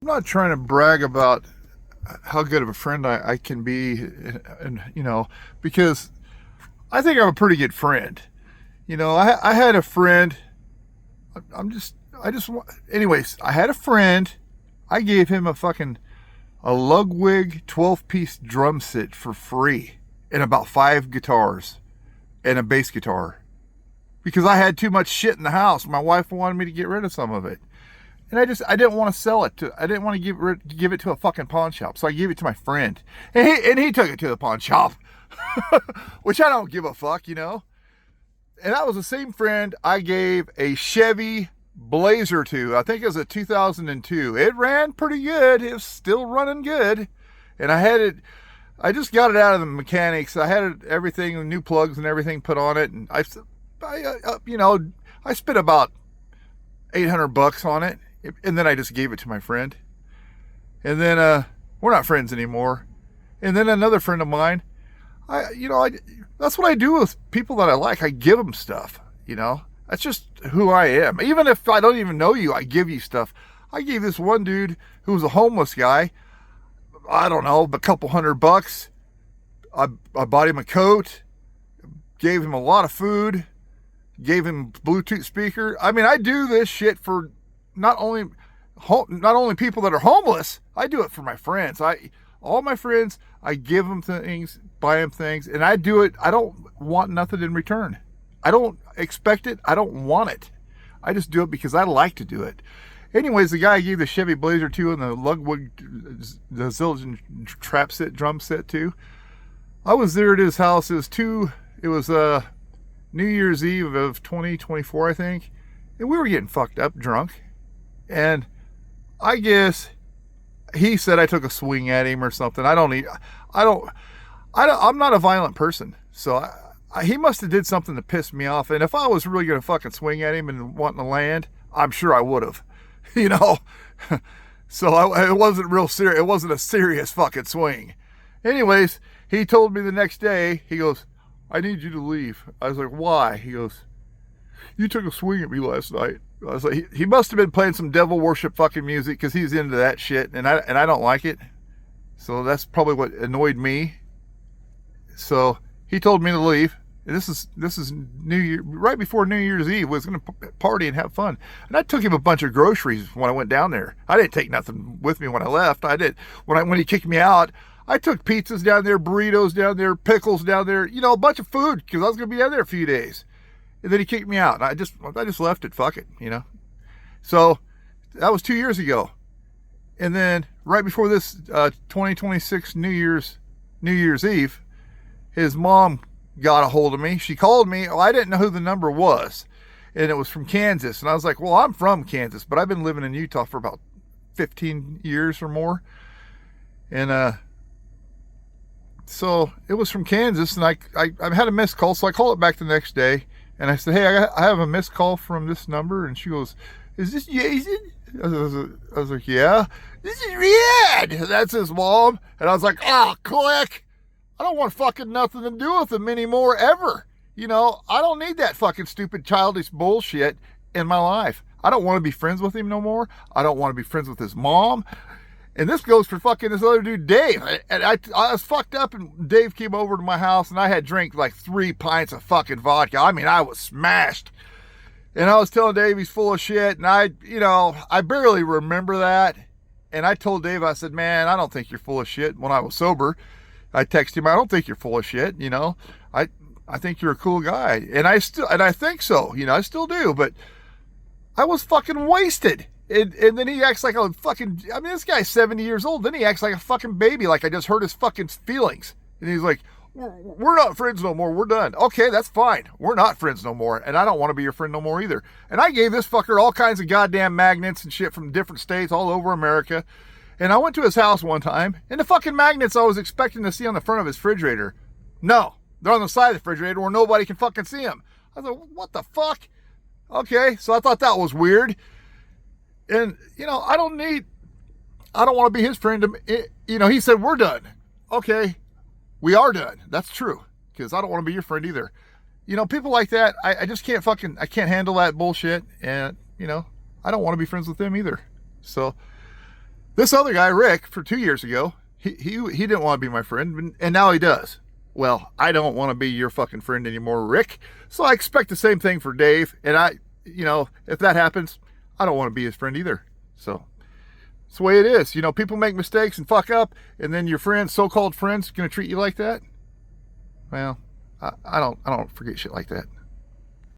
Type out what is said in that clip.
I'm not trying to brag about how good of a friend I can be, and because I think I'm a pretty good friend. I had a friend. I'm just, I just, anyways, I had a friend. I gave him a Ludwig 12-piece drum set for free and about 5 guitars and a bass guitar because I had too much shit in the house. My wife wanted me to get rid of some of it. And I didn't want to sell it I didn't want to give it to a fucking pawn shop. So I gave it to my friend. And he took it to the pawn shop, which I don't give a fuck. And that was the same friend I gave a Chevy Blazer to. I think it was a 2002. It ran pretty good. It was still running good. And I just got it out of the mechanics. I had everything, new plugs and everything put on it. And I spent about $800 on it. And then I just gave it to my friend. And then we're not friends anymore. And then another friend of mine, that's what I do with people that I like. I give them stuff. That's just who I am. Even if I don't even know you, I give you stuff. I gave this one dude who was a homeless guy, I don't know, a couple $100. I bought him a coat, gave him a lot of food, gave him Bluetooth speaker. I mean, I do this shit for not only people that are homeless. I do it for my friends. All my friends, I give them things, buy them things, and I do it. I don't want nothing in return. I don't expect it. I don't want it. I just do it because I like to do it. Anyways, the guy I gave the Chevy Blazer to and the Ludwig, the Zildjian drum set to, I was there at his house. It was New Year's Eve of 2024, I think, and we were getting fucked up, drunk. And I guess he said I took a swing at him or something. I'm not a violent person. So he must have did something to piss me off. And if I was really going to fucking swing at him and wanting to land, I'm sure I would have, So it wasn't real serious. It wasn't a serious fucking swing. Anyways, he told me the next day, he goes, I need you to leave. I was like, why? He goes, you took a swing at me last night. I was like, he must have been playing some devil worship fucking music because he's into that shit, and I don't like it. So that's probably what annoyed me. So he told me to leave. And this is New Year, right before New Year's Eve. We was going to party and have fun, and I took him a bunch of groceries when I went down there. I didn't take nothing with me when I left. I did when he kicked me out. I took pizzas down there, burritos down there, pickles down there, a bunch of food because I was going to be down there a few days. And then he kicked me out. And I just left it. Fuck it, So that was 2 years ago. And then right before this 2026 New Year's Eve, his mom got a hold of me. She called me. Well, I didn't know who the number was. And it was from Kansas. And I was like, well, I'm from Kansas, but I've been living in Utah for about 15 years or more. And so it was from Kansas. And I had a missed call. So I called it back the next day. And I said, hey, I have a missed call from this number. And she goes, is this Jason? I was like, yeah. This is Riyadh. That's his mom. And I was like, click. I don't want fucking nothing to do with him anymore, ever. I don't need that fucking stupid childish bullshit in my life. I don't want to be friends with him no more. I don't want to be friends with his mom. And this goes for fucking this other dude, Dave. And I was fucked up, and Dave came over to my house, and I had drank like 3 pints of fucking vodka. I mean, I was smashed. And I was telling Dave he's full of shit, and I barely remember that. And I told Dave, I said, man, I don't think you're full of shit. When I was sober, I texted him, I don't think you're full of shit, I think you're a cool guy. And I think so, I still do, but I was fucking wasted. And then he acts like a fucking, this guy's 70 years old. Then he acts like a fucking baby, like I just hurt his fucking feelings. And he's like, we're not friends no more. We're done. Okay, that's fine. We're not friends no more. And I don't want to be your friend no more either. And I gave this fucker all kinds of goddamn magnets and shit from different states all over America. And I went to his house one time, and the fucking magnets I was expecting to see on the front of his refrigerator, no, they're on the side of the refrigerator where nobody can fucking see them. I was like, what the fuck? Okay, so I thought that was weird. And, I don't want to be his friend. He said, we're done. Okay, we are done. That's true, because I don't want to be your friend either. People like that, I just can't I can't handle that bullshit. And, I don't want to be friends with them either. So This other guy, Rick, for 2 years ago, he didn't want to be my friend, and now he does. Well, I don't want to be your fucking friend anymore, Rick. So I expect the same thing for Dave. And if that happens, I don't want to be his friend either. So it's the way it is. People make mistakes and fuck up, and then your friends, so-called friends, going to treat you like that. Well, I don't forget shit like that.